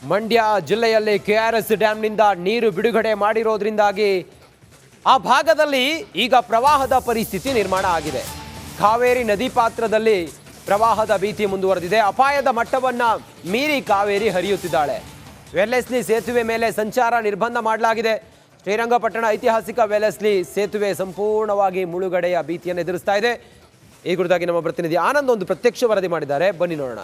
ಮಂಡ್ಯ ಜಿಲ್ಲೆಯಲ್ಲಿ ಕೆಆರ್ಎಸ್ ಡ್ಯಾಂನಿಂದ ನೀರು ಬಿಡುಗಡೆ ಮಾಡಿರೋದ್ರಿಂದಾಗಿ ಆ ಭಾಗದಲ್ಲಿ ಈಗ ಪ್ರವಾಹದ ಪರಿಸ್ಥಿತಿ ನಿರ್ಮಾಣ ಆಗಿದೆ. ಕಾವೇರಿ ನದಿ ಪಾತ್ರದಲ್ಲಿ ಪ್ರವಾಹದ ಭೀತಿ ಮುಂದುವರೆದಿದೆ. ಅಪಾಯದ ಮಟ್ಟವನ್ನ ಮೀರಿ ಕಾವೇರಿ ಹರಿಯುತ್ತಿದ್ದಾಳೆ. ವೆಲ್ಲೆಸ್ಲಿ ಸೇತುವೆ ಮೇಲೆ ಸಂಚಾರ ನಿರ್ಬಂಧ ಮಾಡಲಾಗಿದೆ. ಶ್ರೀರಂಗಪಟ್ಟಣ ಐತಿಹಾಸಿಕ ವೆಲ್ಲೆಸ್ಲಿ ಸೇತುವೆ ಸಂಪೂರ್ಣವಾಗಿ ಮುಳುಗಡೆಯ ಭೀತಿಯನ್ನು ಎದುರಿಸ್ತಾ ಇದೆ. ಈ ಕುರಿತಾಗಿ ನಮ್ಮ ಪ್ರತಿನಿಧಿ ಆನಂದ್ ಒಂದು ಪ್ರತ್ಯಕ್ಷ ವರದಿ ಮಾಡಿದ್ದಾರೆ, ಬನ್ನಿ ನೋಡೋಣ.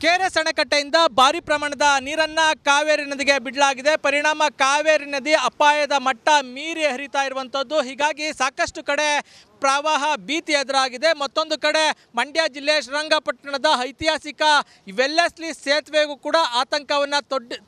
ಕೆಆರ್ಎಸ್ ಅಣೆಕಟ್ಟೆಯಿಂದ ಭಾರಿ ಪ್ರಮಾಣದ ನೀರನ್ನು ಕಾವೇರಿ ನದಿಗೆ ಬಿಡಲಾಗಿದೆ. ಪರಿಣಾಮ ಕಾವೇರಿ ನದಿ ಅಪಾಯದ ಮಟ್ಟ ಮೀರಿ ಹರಿತಾ ಇರುವಂಥದ್ದು. ಹೀಗಾಗಿ ಸಾಕಷ್ಟು ಕಡೆ ಪ್ರವಾಹ ಭೀತಿ ಎದುರಾಗಿದೆ. ಮತ್ತೊಂದು ಕಡೆ ಮಂಡ್ಯ ಜಿಲ್ಲೆ ಶ್ರೀರಂಗಪಟ್ಟಣದ ಐತಿಹಾಸಿಕ ವೆಲ್ಲೆಸ್ಲಿ ಸೇತುವೆಗೂ ಕೂಡ ಆತಂಕವನ್ನು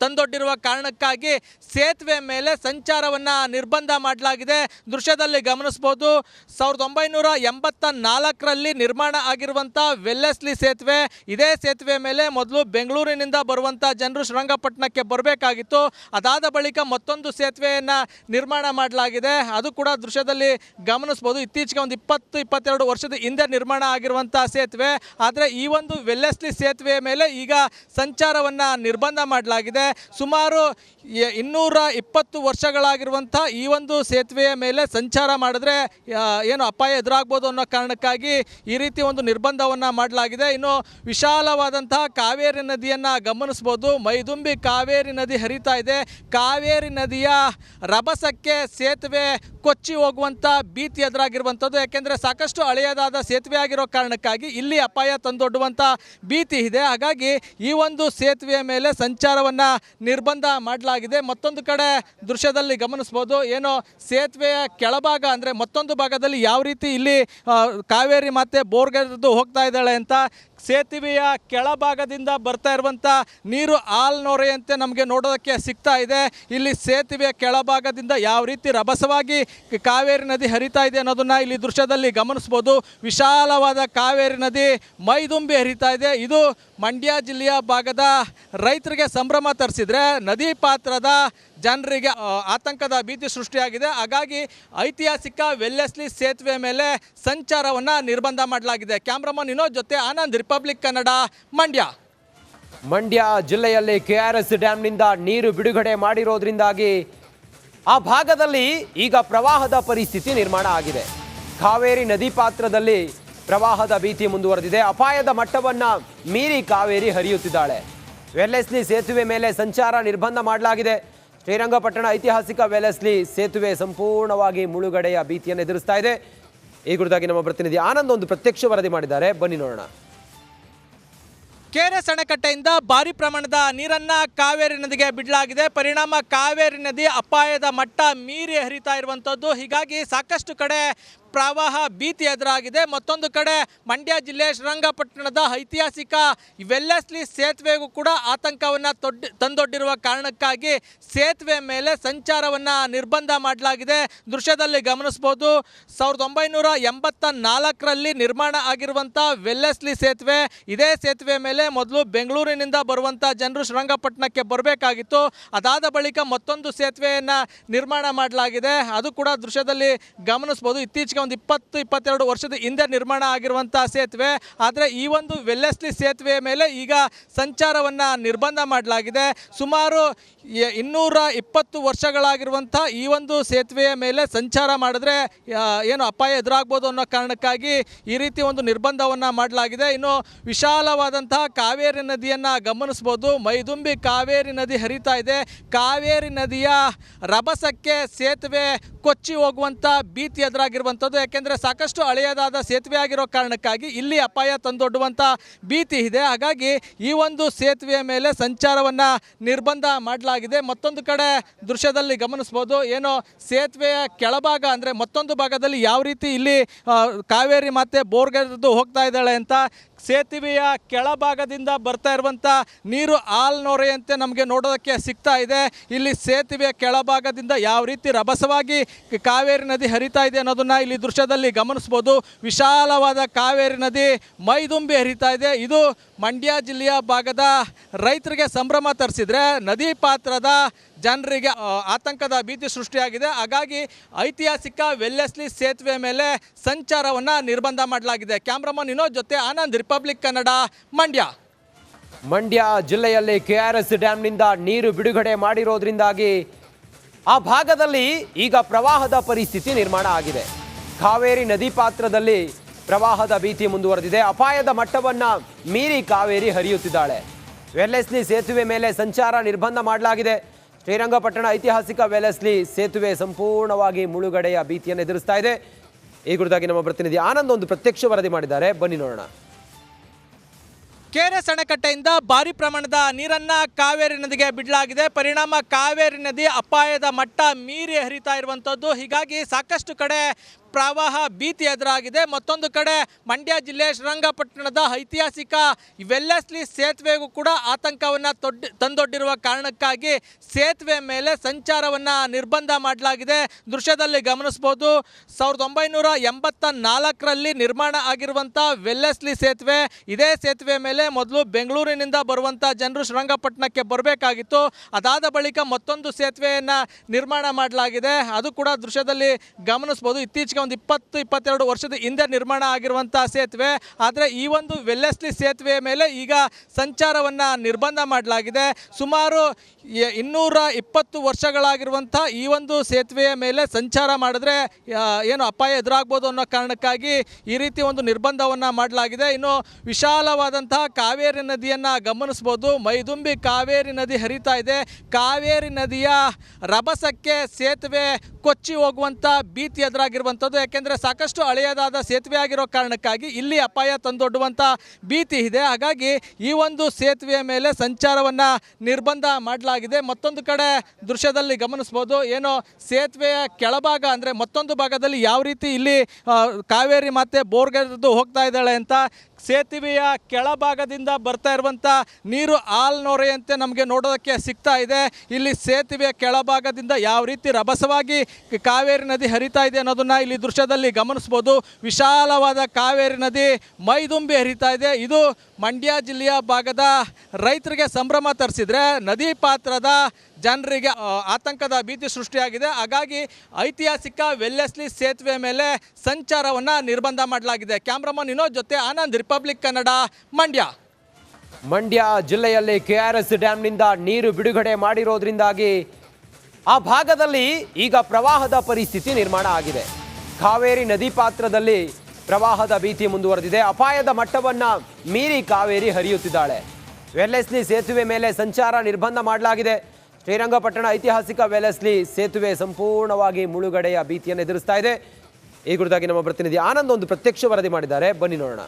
ತಂದೊಡ್ಡಿರುವ ಕಾರಣಕ್ಕಾಗಿ ಸೇತುವೆ ಮೇಲೆ ಸಂಚಾರವನ್ನು ನಿರ್ಬಂಧ ಮಾಡಲಾಗಿದೆ. ದೃಶ್ಯದಲ್ಲಿ ಗಮನಿಸ್ಬೋದು, 1984ರಲ್ಲಿ ನಿರ್ಮಾಣ ಆಗಿರುವಂಥ ವೆಲ್ಲೆಸ್ಲಿ ಸೇತುವೆ. ಇದೇ ಸೇತುವೆ ಮೇಲೆ ಮೊದಲು ಬೆಂಗಳೂರಿನಿಂದ ಬರುವಂಥ ಜನರು ಶ್ರೀರಂಗಪಟ್ಟಣಕ್ಕೆ ಬರಬೇಕಾಗಿತ್ತು. ಅದಾದ ಬಳಿಕ ಮತ್ತೊಂದು ಸೇತುವೆಯನ್ನು ನಿರ್ಮಾಣ ಮಾಡಲಾಗಿದೆ. ಅದು ಕೂಡ ದೃಶ್ಯದಲ್ಲಿ ಗಮನಿಸ್ಬೋದು. ಇತ್ತೀಚೆಗೆ ಒಂದು 20-22 ವರ್ಷದ ಹಿಂದೆ ನಿರ್ಮಾಣ ಆಗಿರುವಂಥ ಸೇತುವೆ. ಆದರೆ ಈ ಒಂದು ವೆಲ್ಲೆಸ್ಲಿ ಸೇತುವೆಯ ಮೇಲೆ ಈಗ ಸಂಚಾರವನ್ನು ನಿರ್ಬಂಧ ಮಾಡಲಾಗಿದೆ. ಸುಮಾರು 220 ವರ್ಷಗಳಾಗಿರುವಂಥ ಈ ಒಂದು ಸೇತುವೆಯ ಮೇಲೆ ಸಂಚಾರ ಮಾಡಿದ್ರೆ ಏನು ಅಪಾಯ ಎದುರಾಗ್ಬೋದು ಅನ್ನೋ ಕಾರಣಕ್ಕಾಗಿ ಈ ರೀತಿ ಒಂದು ನಿರ್ಬಂಧವನ್ನು ಮಾಡಲಾಗಿದೆ. ಇನ್ನು ವಿಶಾಲವಾದಂತಹ ಕಾವೇರಿ ನದಿಯನ್ನು ಗಮನಿಸ್ಬೋದು. ಮೈದುಂಬಿ ಕಾವೇರಿ ನದಿ ಹರಿತಾ ಇದೆ. ಕಾವೇರಿ ನದಿಯ ರಭಸಕ್ಕೆ ಸೇತುವೆ ಕೊಚ್ಚಿ ಹೋಗುವಂಥ ಭೀತಿ ಎದುರಾಗಿರುವಂಥದ್ದು. ಯಾಕೆಂದರೆ ಸಾಕಷ್ಟು ಹಳೆಯದಾದ ಸೇತುವೆ ಆಗಿರೋ ಕಾರಣಕ್ಕಾಗಿ ಇಲ್ಲಿ ಅಪಾಯ ತಂದೊಡ್ಡುವಂಥ ಭೀತಿ ಇದೆ. ಹಾಗಾಗಿ ಈ ಒಂದು ಸೇತುವೆಯ ಮೇಲೆ ಸಂಚಾರವನ್ನು ನಿರ್ಬಂಧ ಮಾಡಲಾಗಿದೆ. ಮತ್ತೊಂದು ಕಡೆ ದೃಶ್ಯದಲ್ಲಿ ಗಮನಿಸ್ಬೋದು, ಏನು ಸೇತುವೆಯ ಕೆಳಭಾಗ ಅಂದರೆ ಮತ್ತೊಂದು ಭಾಗದಲ್ಲಿ ಯಾವ ರೀತಿ ಇಲ್ಲಿ ಕಾವೇರಿ ಮತ್ತೆ ಬೋರ್ಗರೆದು ಹೋಗ್ತಾ ಇದ್ದಾಳೆ ಅಂತ ಸೇತುವೆಯ ಕೆಳಭಾಗದಿಂದ ಬರ್ತಾ ಇರುವಂಥ ನೀರು ಆಲ್ನೊರೆಯಂತೆ ನಮಗೆ ನೋಡೋದಕ್ಕೆ ಸಿಗ್ತಾ ಇದೆ. ಇಲ್ಲಿ ಸೇತುವೆಯ ಕೆಳಭಾಗದಿಂದ ಯಾವ ರೀತಿ ರಭಸವಾಗಿ ಕಾವೇರಿ ನದಿ ಹರಿತಾ ಇದೆ ಅನ್ನೋದನ್ನು ಇಲ್ಲಿ ದೃಶ್ಯದಲ್ಲಿ ಗಮನಿಸ್ಬೋದು. ವಿಶಾಲವಾದ ಕಾವೇರಿ ನದಿ ಮೈದುಂಬಿ ಹರಿತಾ ಇದೆ. ಇದು ಮಂಡ್ಯ ಜಿಲ್ಲೆಯ ಭಾಗದ ರೈತರಿಗೆ ಸಂಭ್ರಮ ತರಿಸಿದ್ರೆ ನದಿ ಪಾತ್ರದ ಜನರಿಗೆ ಆತಂಕದ ಭೀತಿ ಸೃಷ್ಟಿಯಾಗಿದೆ. ಹಾಗಾಗಿ ಐತಿಹಾಸಿಕ ವೆಲ್ಲೆಸ್ಲಿ ಸೇತುವೆ ಮೇಲೆ ಸಂಚಾರವನ್ನು ನಿರ್ಬಂಧ ಮಾಡಲಾಗಿದೆ. ಕ್ಯಾಮ್ರಾಮನ್ ವಿನೋದ್ ಜೊತೆ ಆನಂದ್, ರಿಪಬ್ಲಿಕ್ ಕನ್ನಡ, ಮಂಡ್ಯ. ಮಂಡ್ಯ ಜಿಲ್ಲೆಯಲ್ಲಿ ಕೆಆರ್ಎಸ್ ಡ್ಯಾಂನಿಂದ ನೀರು ಬಿಡುಗಡೆ ಮಾಡಿರೋದ್ರಿಂದಾಗಿ ಆ ಭಾಗದಲ್ಲಿ ಈಗ ಪ್ರವಾಹದ ಪರಿಸ್ಥಿತಿ ನಿರ್ಮಾಣ ಆಗಿದೆ. ಕಾವೇರಿ ನದಿ ಪಾತ್ರದಲ್ಲಿ ಪ್ರವಾಹದ ಭೀತಿ ಮುಂದುವರೆದಿದೆ. ಅಪಾಯದ ಮಟ್ಟವನ್ನ ಮೀರಿ ಕಾವೇರಿ ಹರಿಯುತ್ತಿದ್ದಾಳೆ. ವೆಲ್ಲೆಸ್ಲಿ ಸೇತುವೆ ಮೇಲೆ ಸಂಚಾರ ನಿರ್ಬಂಧ ಮಾಡಲಾಗಿದೆ. ಶ್ರೀರಂಗಪಟ್ಟಣ ಐತಿಹಾಸಿಕ ವೆಲ್ಲೆಸ್ಲಿ ಸೇತುವೆ ಸಂಪೂರ್ಣವಾಗಿ ಮುಳುಗಡೆಯ ಭೀತಿಯನ್ನು ಎದುರಿಸ್ತಾ ಇದೆ. ಈ ಕುರಿತಾಗಿ ನಮ್ಮ ಪ್ರತಿನಿಧಿ ಆನಂದ್ ಒಂದು ಪ್ರತ್ಯಕ್ಷ ವರದಿ ಮಾಡಿದ್ದಾರೆ, ಬನ್ನಿ ನೋಡೋಣ. ಕೆಆರ್ಎಸ್ ಅಣೆಕಟ್ಟೆಯಿಂದ ಭಾರಿ ಪ್ರಮಾಣದ ನೀರನ್ನು ಕಾವೇರಿ ನದಿಗೆ ಬಿಡಲಾಗಿದೆ. ಪರಿಣಾಮ ಕಾವೇರಿ ನದಿ ಅಪಾಯದ ಮಟ್ಟ ಮೀರಿ ಹರಿತಾ ಇರುವಂಥದ್ದು. ಹೀಗಾಗಿ ಸಾಕಷ್ಟು ಕಡೆ ಪ್ರವಾಹ ಭೀತಿ ಎದುರಾಗಿದೆ. ಮತ್ತೊಂದು ಕಡೆ ಮಂಡ್ಯ ಜಿಲ್ಲೆ ಶ್ರೀರಂಗಪಟ್ಟಣದ ಐತಿಹಾಸಿಕ ವೆಲ್ಲೆಸ್ಲಿ ಸೇತುವೆಗೂ ಕೂಡ ಆತಂಕವನ್ನು ತಂದೊಡ್ಡಿರುವ ಕಾರಣಕ್ಕಾಗಿ ಸೇತುವೆ ಮೇಲೆ ಸಂಚಾರವನ್ನು ನಿರ್ಬಂಧ ಮಾಡಲಾಗಿದೆ. ದೃಶ್ಯದಲ್ಲಿ ಗಮನಿಸ್ಬೋದು, 1984ರಲ್ಲಿ ನಿರ್ಮಾಣ ಆಗಿರುವಂಥ ವೆಲ್ಲೆಸ್ಲಿ ಸೇತುವೆ. ಇದೇ ಸೇತುವೆ ಮೇಲೆ ಮೊದಲು ಬೆಂಗಳೂರಿನಿಂದ ಬರುವಂಥ ಜನರು ಶ್ರೀರಂಗಪಟ್ಟಣಕ್ಕೆ ಬರಬೇಕಾಗಿತ್ತು. ಅದಾದ ಬಳಿಕ ಮತ್ತೊಂದು ಸೇತುವೆಯನ್ನು ನಿರ್ಮಾಣ ಮಾಡಲಾಗಿದೆ. ಅದು ಕೂಡ ದೃಶ್ಯದಲ್ಲಿ ಗಮನಿಸ್ಬೋದು. ಇತ್ತೀಚೆಗೆ ಒಂದು 20-22 ವರ್ಷದ ಹಿಂದೆ ನಿರ್ಮಾಣ ಆಗಿರುವಂಥ ಸೇತುವೆ. ಆದರೆ ಈ ಒಂದು ವೆಲ್ಲೆಸ್ಲಿ ಸೇತುವೆಯ ಮೇಲೆ ಈಗ ಸಂಚಾರವನ್ನು ನಿರ್ಬಂಧ ಮಾಡಲಾಗಿದೆ. ಸುಮಾರು 220 ವರ್ಷಗಳಾಗಿರುವಂಥ ಈ ಒಂದು ಸೇತುವೆಯ ಮೇಲೆ ಸಂಚಾರ ಮಾಡಿದ್ರೆ ಏನು ಅಪಾಯ ಎದುರಾಗ್ಬೋದು ಅನ್ನೋ ಕಾರಣಕ್ಕಾಗಿ ಈ ರೀತಿ ಒಂದು ನಿರ್ಬಂಧವನ್ನು ಮಾಡಲಾಗಿದೆ. ಇನ್ನು ವಿಶಾಲವಾದಂತಹ ಕಾವೇರಿ ನದಿಯನ್ನು ಗಮನಿಸ್ಬೋದು. ಮೈದುಂಬಿ ಕಾವೇರಿ ನದಿ ಹರಿತಾ ಇದೆ. ಕಾವೇರಿ ನದಿಯ ರಭಸಕ್ಕೆ ಸೇತುವೆ ಕೊಚ್ಚಿ ಹೋಗುವಂಥ ಭೀತಿ ಎದುರಾಗಿರುವಂಥದ್ದು. ಯಾಕೆಂದರೆ ಸಾಕಷ್ಟು ಹಳೆಯದಾದ ಸೇತುವೆ ಆಗಿರೋ ಕಾರಣಕ್ಕಾಗಿ ಇಲ್ಲಿ ಅಪಾಯ ತಂದೊಡ್ಡುವಂಥ ಭೀತಿ ಇದೆ. ಹಾಗಾಗಿ ಈ ಒಂದು ಸೇತುವೆಯ ಮೇಲೆ ಸಂಚಾರವನ್ನು ನಿರ್ಬಂಧ ಮಾಡಲಾಗಿದೆ. ಮತ್ತೊಂದು ಕಡೆ ದೃಶ್ಯದಲ್ಲಿ ಗಮನಿಸ್ಬೋದು, ಏನು ಸೇತುವೆಯ ಕೆಳಭಾಗ ಅಂದರೆ ಮತ್ತೊಂದು ಭಾಗದಲ್ಲಿ ಯಾವ ರೀತಿ ಇಲ್ಲಿ ಕಾವೇರಿ ಮತ್ತೆ ಬೋರ್ಗರೆದು ಹೋಗ್ತಾ ಇದ್ದಾಳೆ ಅಂತ ಸೇತುವೆಯ ಕೆಳಭಾಗದಿಂದ ಬರ್ತಾ ಇರುವಂಥ ನೀರು ಆಲ್ನೊರೆಯಂತೆ ನಮಗೆ ನೋಡೋದಕ್ಕೆ ಸಿಗ್ತಾ ಇದೆ. ಇಲ್ಲಿ ಸೇತುವೆಯ ಕೆಳಭಾಗದಿಂದ ಯಾವ ರೀತಿ ರಭಸವಾಗಿ ಕಾವೇರಿ ನದಿ ಹರಿತಾ ಇದೆ ಅನ್ನೋದನ್ನು ಇಲ್ಲಿ ದೃಶ್ಯದಲ್ಲಿ ಗಮನಿಸ್ಬೋದು. ವಿಶಾಲವಾದ ಕಾವೇರಿ ನದಿ ಮೈದುಂಬಿ ಹರಿತಾ ಇದೆ. ಇದು ಮಂಡ್ಯ ಜಿಲ್ಲೆಯ ಭಾಗದ ರೈತರಿಗೆ ಸಂಭ್ರಮ ತರಿಸಿದ್ರೆ ನದಿ ಪಾತ್ರದ ಜನರಿಗೆ ಆತಂಕದ ಭೀತಿ ಸೃಷ್ಟಿಯಾಗಿದೆ. ಹಾಗಾಗಿ ಐತಿಹಾಸಿಕ ವೆಲ್ಲೆಸ್ಲಿ ಸೇತುವೆ ಮೇಲೆ ಸಂಚಾರವನ್ನು ನಿರ್ಬಂಧ ಮಾಡಲಾಗಿದೆ. ಕ್ಯಾಮ್ರಾಮನ್ ವಿನೋದ್ ಜೊತೆ ಆನಂದ್, ರಿಪಬ್ಲಿಕ್ ಕನ್ನಡ, ಮಂಡ್ಯ. ಮಂಡ್ಯ ಜಿಲ್ಲೆಯಲ್ಲಿ ಕೆಆರ್ಎಸ್ ಡ್ಯಾಂನಿಂದ ನೀರು ಬಿಡುಗಡೆ ಮಾಡಿರೋದ್ರಿಂದಾಗಿ ಆ ಭಾಗದಲ್ಲಿ ಈಗ ಪ್ರವಾಹದ ಪರಿಸ್ಥಿತಿ ನಿರ್ಮಾಣ ಆಗಿದೆ. ಕಾವೇರಿ ನದಿ ಪಾತ್ರದಲ್ಲಿ ಪ್ರವಾಹದ ಭೀತಿ ಮುಂದುವರೆದಿದೆ. ಅಪಾಯದ ಮಟ್ಟವನ್ನ ಮೀರಿ ಕಾವೇರಿ ಹರಿಯುತ್ತಿದ್ದಾಳೆ. ವೆಲ್ಲೆಸ್ಲಿ ಸೇತುವೆ ಮೇಲೆ ಸಂಚಾರ ನಿರ್ಬಂಧ ಮಾಡಲಾಗಿದೆ. ಶ್ರೀರಂಗಪಟ್ಟಣ ಐತಿಹಾಸಿಕ ವೆಲ್ಲೆಸ್ಲಿ ಸೇತುವೆ ಸಂಪೂರ್ಣವಾಗಿ ಮುಳುಗಡೆಯ ಭೀತಿಯನ್ನು ಎದುರಿಸ್ತಾ ಇದೆ. ಈ ಕುರಿತಾಗಿ ನಮ್ಮ ಪ್ರತಿನಿಧಿ ಆನಂದ್ ಒಂದು ಪ್ರತ್ಯಕ್ಷ ವರದಿ ಮಾಡಿದ್ದಾರೆ, ಬನ್ನಿ ನೋಡೋಣ. ಕೆಆರ್ಎಸ್ ಅಣೆಕಟ್ಟೆಯಿಂದ ಭಾರಿ ಪ್ರಮಾಣದ ನೀರನ್ನ ಕಾವೇರಿ ನದಿಗೆ ಬಿಡಲಾಗಿದೆ. ಪರಿಣಾಮ ಕಾವೇರಿ ನದಿ ಅಪಾಯದ ಮಟ್ಟ ಮೀರಿ ಹರಿತಾ ಇರುವಂಥದ್ದು. ಹೀಗಾಗಿ ಸಾಕಷ್ಟು ಕಡೆ ಪ್ರವಾಹ ಭೀತಿ ಎದುರಾಗಿದೆ. ಮತ್ತೊಂದು ಕಡೆ ಮಂಡ್ಯ ಜಿಲ್ಲೆ ಶ್ರೀರಂಗಪಟ್ಟಣದ ಐತಿಹಾಸಿಕ ವೆಲ್ಲೆಸ್ಲಿ ಸೇತುವೆಗೂ ಕೂಡ ಆತಂಕವನ್ನು ತಂದೊಡ್ಡಿರುವ ಕಾರಣಕ್ಕಾಗಿ ಸೇತುವೆ ಮೇಲೆ ಸಂಚಾರವನ್ನು ನಿರ್ಬಂಧ ಮಾಡಲಾಗಿದೆ. ದೃಶ್ಯದಲ್ಲಿ ಗಮನಿಸಬಹುದು, 1984ರಲ್ಲಿ ನಿರ್ಮಾಣ ಆಗಿರುವಂಥ ವೆಲ್ಲೆಸ್ಲಿ ಸೇತುವೆ. ಇದೇ ಸೇತುವೆ ಮೇಲೆ ಮೊದಲು ಬೆಂಗಳೂರಿನಿಂದ ಬರುವಂಥ ಜನರು ಶ್ರೀರಂಗಪಟ್ಟಣಕ್ಕೆ ಬರಬೇಕಾಗಿತ್ತು. ಅದಾದ ಬಳಿಕ ಮತ್ತೊಂದು ಸೇತುವೆಯನ್ನು ನಿರ್ಮಾಣ ಮಾಡಲಾಗಿದೆ. ಅದು ಕೂಡ ದೃಶ್ಯದಲ್ಲಿ ಗಮನಿಸಬಹುದು. ಇತ್ತೀಚೆಗೆ ಒಂದು 20-22 ವರ್ಷದ ಹಿಂದೆ ನಿರ್ಮಾಣ ಆಗಿರುವಂಥ ಸೇತುವೆ. ಆದರೆ ಈ ಒಂದು ವೆಲ್ಲೆಸ್ಲಿ ಸೇತುವೆ ಮೇಲೆ ಈಗ ಸಂಚಾರವನ್ನು ನಿರ್ಬಂಧ ಮಾಡಲಾಗಿದೆ. ಸುಮಾರು 220 ವರ್ಷಗಳಾಗಿರುವಂಥ ಈ ಒಂದು ಸೇತುವೆಯ ಮೇಲೆ ಸಂಚಾರ ಮಾಡಿದ್ರೆ ಏನು ಅಪಾಯ ಎದುರಾಗ್ಬೋದು ಅನ್ನೋ ಕಾರಣಕ್ಕಾಗಿ ಈ ರೀತಿ ಒಂದು ನಿರ್ಬಂಧವನ್ನು ಮಾಡಲಾಗಿದೆ. ಇನ್ನು ವಿಶಾಲವಾದಂತಹ ಕಾವೇರಿ ನದಿಯನ್ನು ಗಮನಿಸ್ಬೋದು. ಮೈದುಂಬಿ ಕಾವೇರಿ ನದಿ ಹರಿತಾ ಇದೆ. ಕಾವೇರಿ ನದಿಯ ರಭಸಕ್ಕೆ ಸೇತುವೆ ಕೊಚ್ಚಿ ಹೋಗುವಂಥ ಭೀತಿ ಎದುರಾಗಿರುವಂಥದ್ದು. ಯಾಕೆಂದರೆ ಸಾಕಷ್ಟು ಹಳೆಯದಾದ ಸೇತುವೆ ಆಗಿರೋ ಕಾರಣಕ್ಕಾಗಿ ಇಲ್ಲಿ ಅಪಾಯ ತಂದೊಡ್ಡುವಂಥ ಭೀತಿ ಇದೆ. ಹಾಗಾಗಿ ಈ ಒಂದು ಸೇತುವೆಯ ಮೇಲೆ ಸಂಚಾರವನ್ನು ನಿರ್ಬಂಧ ಮಾಡಲಾಗಿದೆ. ಮತ್ತೊಂದು ಕಡೆ ದೃಶ್ಯದಲ್ಲಿ ಗಮನಿಸ್ಬೋದು, ಏನು ಸೇತುವೆಯ ಕೆಳಭಾಗ ಅಂದರೆ ಮತ್ತೊಂದು ಭಾಗದಲ್ಲಿ ಯಾವ ರೀತಿ ಇಲ್ಲಿ ಕಾವೇರಿ ಮತ್ತೆ ಬೋರ್ಗೆರೆದು ಹೋಗ್ತಾ ಇದ್ದಾಳೆ ಅಂತ ಸೇತುವೆಯ ಕೆಳಭಾಗದಿಂದ ಬರ್ತಾ ಇರುವಂಥ ನೀರು ಆಲ್ನೊರೆಯಂತೆ ನಮಗೆ ನೋಡೋದಕ್ಕೆ ಸಿಗ್ತಾ ಇದೆ. ಇಲ್ಲಿ ಸೇತುವೆಯ ಕೆಳಭಾಗದಿಂದ ಯಾವ ರೀತಿ ರಭಸವಾಗಿ ಕಾವೇರಿ ನದಿ ಹರಿತಾ ಇದೆ ಅನ್ನೋದನ್ನು ಇಲ್ಲಿ ದೃಶ್ಯದಲ್ಲಿ ಗಮನಿಸ್ಬೋದು. ವಿಶಾಲವಾದ ಕಾವೇರಿ ನದಿ ಮೈದುಂಬಿ ಹರಿತಾ ಇದೆ. ಇದು ಮಂಡ್ಯ ಜಿಲ್ಲೆಯ ಭಾಗದ ರೈತರಿಗೆ ಸಂಭ್ರಮ ತರಿಸಿದ್ರೆ ನದಿ ಪಾತ್ರದ ಜನರಿಗೆ ಆತಂಕದ ಭೀತಿ ಸೃಷ್ಟಿಯಾಗಿದೆ. ಹಾಗಾಗಿ ಐತಿಹಾಸಿಕ ವೆಲ್ಲೆಸ್ಲಿ ಸೇತುವೆ ಮೇಲೆ ಸಂಚಾರವನ್ನು ನಿರ್ಬಂಧ ಮಾಡಲಾಗಿದೆ. ಕ್ಯಾಮ್ರಾಮನ್ ವಿನೋದ್ ಜೊತೆ ಆನಂದ್, ರಿಪಬ್ಲಿಕ್ ಕನ್ನಡ, ಮಂಡ್ಯ. ಮಂಡ್ಯ ಜಿಲ್ಲೆಯಲ್ಲಿ ಕೆಆರ್ಎಸ್ ಡ್ಯಾಂನಿಂದ ನೀರು ಬಿಡುಗಡೆ ಮಾಡಿರೋದ್ರಿಂದಾಗಿ ಆ ಭಾಗದಲ್ಲಿ ಈಗ ಪ್ರವಾಹದ ಪರಿಸ್ಥಿತಿ ನಿರ್ಮಾಣ ಆಗಿದೆ. ಕಾವೇರಿ ನದಿ ಪಾತ್ರದಲ್ಲಿ ಪ್ರವಾಹದ ಭೀತಿ ಮುಂದುವರೆದಿದೆ. ಅಪಾಯದ ಮಟ್ಟವನ್ನ ಮೀರಿ ಕಾವೇರಿ ಹರಿಯುತ್ತಿದ್ದಾಳೆ. ವೆಲ್ಲೆಸ್ಲಿ ಸೇತುವೆ ಮೇಲೆ ಸಂಚಾರ ನಿರ್ಬಂಧ ಮಾಡಲಾಗಿದೆ. ಶ್ರೀರಂಗಪಟ್ಟಣ ಐತಿಹಾಸಿಕ ವೆಲ್ಲೆಸ್ಲಿ ಸೇತುವೆ ಸಂಪೂರ್ಣವಾಗಿ ಮುಳುಗಡೆಯ ಭೀತಿಯನ್ನು ಎದುರಿಸ್ತಾ ಇದೆ. ಈ ಕುರಿತಾಗಿ ನಮ್ಮ ಪ್ರತಿನಿಧಿ ಆನಂದ್ ಒಂದು ಪ್ರತ್ಯಕ್ಷ ವರದಿ ಮಾಡಿದ್ದಾರೆ, ಬನ್ನಿ ನೋಡೋಣ.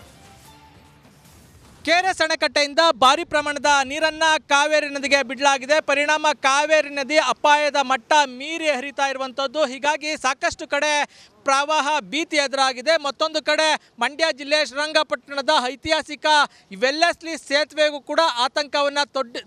ಕೆಆರ್ಎಸ್ ಅಣೆಕಟ್ಟೆಯಿಂದ ಭಾರಿ ಪ್ರಮಾಣದ ನೀರನ್ನ ಕಾವೇರಿ ನದಿಗೆ ಬಿಡಲಾಗಿದೆ. ಪರಿಣಾಮ ಕಾವೇರಿ ನದಿ ಅಪಾಯದ ಮಟ್ಟ ಮೀರಿ ಹರಿತಾ ಇರುವಂಥದ್ದು. ಹೀಗಾಗಿ ಸಾಕಷ್ಟು ಕಡೆ ಪ್ರವಾಹ ಭೀತಿ ಎದುರಾಗಿದೆ. ಮತ್ತೊಂದು ಕಡೆ ಮಂಡ್ಯ ಜಿಲ್ಲೆ ಶ್ರೀರಂಗಪಟ್ಟಣದ ಐತಿಹಾಸಿಕ ವೆಲ್ಲೆಸ್ಲಿ ಸೇತುವೆಗೂ ಕೂಡ ಆತಂಕವನ್ನು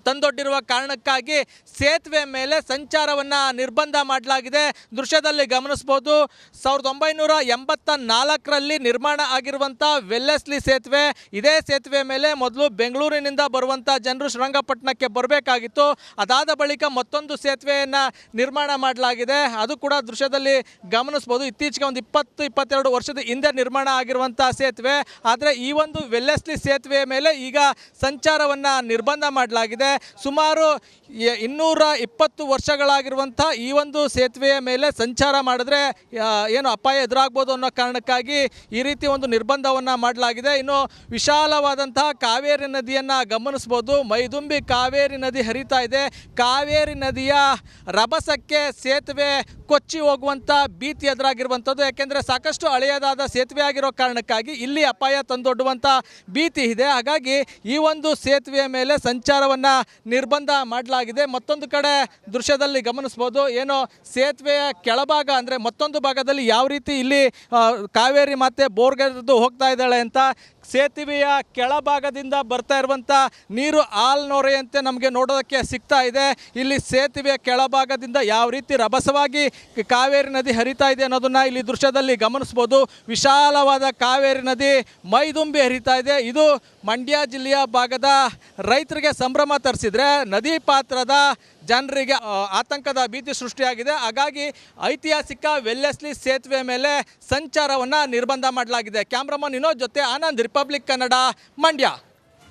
ತಂದೊಡ್ಡಿರುವ ಕಾರಣಕ್ಕಾಗಿ ಸೇತುವೆ ಮೇಲೆ ಸಂಚಾರವನ್ನು ನಿರ್ಬಂಧ ಮಾಡಲಾಗಿದೆ. ದೃಶ್ಯದಲ್ಲಿ ಗಮನಿಸಬಹುದು, 1984ರಲ್ಲಿ ನಿರ್ಮಾಣ ಆಗಿರುವಂಥ ವೆಲ್ಲೆಸ್ಲಿ ಸೇತುವೆ. ಇದೇ ಸೇತುವೆ ಮೇಲೆ ಮೊದಲು ಬೆಂಗಳೂರಿನಿಂದ ಬರುವಂಥ ಜನರು ಶ್ರೀರಂಗಪಟ್ಟಣಕ್ಕೆ ಬರಬೇಕಾಗಿತ್ತು. ಅದಾದ ಬಳಿಕ ಮತ್ತೊಂದು ಸೇತುವೆಯನ್ನು ನಿರ್ಮಾಣ ಮಾಡಲಾಗಿದೆ. ಅದು ಕೂಡ ದೃಶ್ಯದಲ್ಲಿ ಗಮನಿಸಬಹುದು. ಇತ್ತೀಚೆಗೆ ಒಂದು 20-22 ವರ್ಷದ ಹಿಂದೆ ನಿರ್ಮಾಣ ಆಗಿರುವಂಥ ಸೇತುವೆ. ಆದರೆ ಈ ಒಂದು ವೆಲ್ಲೆಸ್ಲಿ ಸೇತುವೆಯ ಮೇಲೆ ಈಗ ಸಂಚಾರವನ್ನು ನಿರ್ಬಂಧ ಮಾಡಲಾಗಿದೆ. ಸುಮಾರು 220 ವರ್ಷಗಳಾಗಿರುವಂಥ ಈ ಒಂದು ಸೇತುವೆಯ ಮೇಲೆ ಸಂಚಾರ ಮಾಡಿದ್ರೆ ಏನು ಅಪಾಯ ಎದುರಾಗ್ಬೋದು ಅನ್ನೋ ಕಾರಣಕ್ಕಾಗಿ ಈ ರೀತಿ ಒಂದು ನಿರ್ಬಂಧವನ್ನು ಮಾಡಲಾಗಿದೆ. ಇನ್ನು ವಿಶಾಲವಾದಂತಹ ಕಾವೇರಿ ನದಿಯನ್ನು ಗಮನಿಸ್ಬೋದು. ಮೈದುಂಬಿ ಕಾವೇರಿ ನದಿ ಹರಿತಾ ಇದೆ. ಕಾವೇರಿ ನದಿಯ ರಭಸಕ್ಕೆ ಸೇತುವೆ ಕೊಚ್ಚಿ ಹೋಗುವಂಥ ಭೀತಿ ಎದುರಾಗಿರುವಂಥದ್ದು. ಯಾಕೆಂದರೆ ಸಾಕಷ್ಟು ಹಳೆಯದಾದ ಸೇತುವೆ ಆಗಿರೋ ಕಾರಣಕ್ಕಾಗಿ ಇಲ್ಲಿ ಅಪಾಯ ತಂದೊಡ್ಡುವಂಥ ಭೀತಿ ಇದೆ. ಹಾಗಾಗಿ ಈ ಒಂದು ಸೇತುವೆಯ ಮೇಲೆ ಸಂಚಾರವನ್ನು ನಿರ್ಬಂಧ ಮಾಡಲಾಗಿದೆ. ಮತ್ತೊಂದು ಕಡೆ ದೃಶ್ಯದಲ್ಲಿ ಗಮನಿಸ್ಬೋದು, ಏನು ಸೇತುವೆಯ ಕೆಳಭಾಗ ಅಂದರೆ ಮತ್ತೊಂದು ಭಾಗದಲ್ಲಿ ಯಾವ ರೀತಿ ಇಲ್ಲಿ ಕಾವೇರಿ ಮತ್ತೆ ಬೋರ್ಗೆರೆದು ಹೋಗ್ತಾ ಇದ್ದಾಳೆ ಅಂತ ಸೇತುವೆಯ ಕೆಳಭಾಗದಿಂದ ಬರ್ತಾ ಇರುವಂಥ ನೀರು ಆಲ್ನೊರೆಯಂತೆ ನಮಗೆ ನೋಡೋದಕ್ಕೆ ಸಿಗ್ತಾ ಇದೆ. ಇಲ್ಲಿ ಸೇತುವೆಯ ಕೆಳಭಾಗದಿಂದ ಯಾವ ರೀತಿ ರಭಸವಾಗಿ ಕಾವೇರಿ ನದಿ ಹರಿತಾ ಇದೆ ಅನ್ನೋದನ್ನು ಇಲ್ಲಿ ದೃಶ್ಯದಲ್ಲಿ ಗಮನಿಸ್ಬೋದು. ವಿಶಾಲವಾದ ಕಾವೇರಿ ನದಿ ಮೈದುಂಬಿ ಹರಿತಾ ಇದೆ. ಇದು ಮಂಡ್ಯ ಜಿಲ್ಲೆಯ ಭಾಗದ ರೈತರಿಗೆ ಸಂಭ್ರಮ ತರಿಸಿದ್ರೆ ನದಿ ಪಾತ್ರದ ಜನರಿಗೆ ಆತಂಕದ ಭೀತಿ ಸೃಷ್ಟಿಯಾಗಿದೆ. ಹಾಗಾಗಿ ಐತಿಹಾಸಿಕ ವೆಲ್ಲೆಸ್ಲಿ ಸೇತುವೆ ಮೇಲೆ ಸಂಚಾರವನ್ನು ನಿರ್ಬಂಧ ಮಾಡಲಾಗಿದೆ. ಕ್ಯಾಮ್ರಾಮನ್ ವಿನೋದ್ ಜೊತೆ ಆನಂದ್, ರಿಪಬ್ಲಿಕ್ ಕನ್ನಡ, ಮಂಡ್ಯ.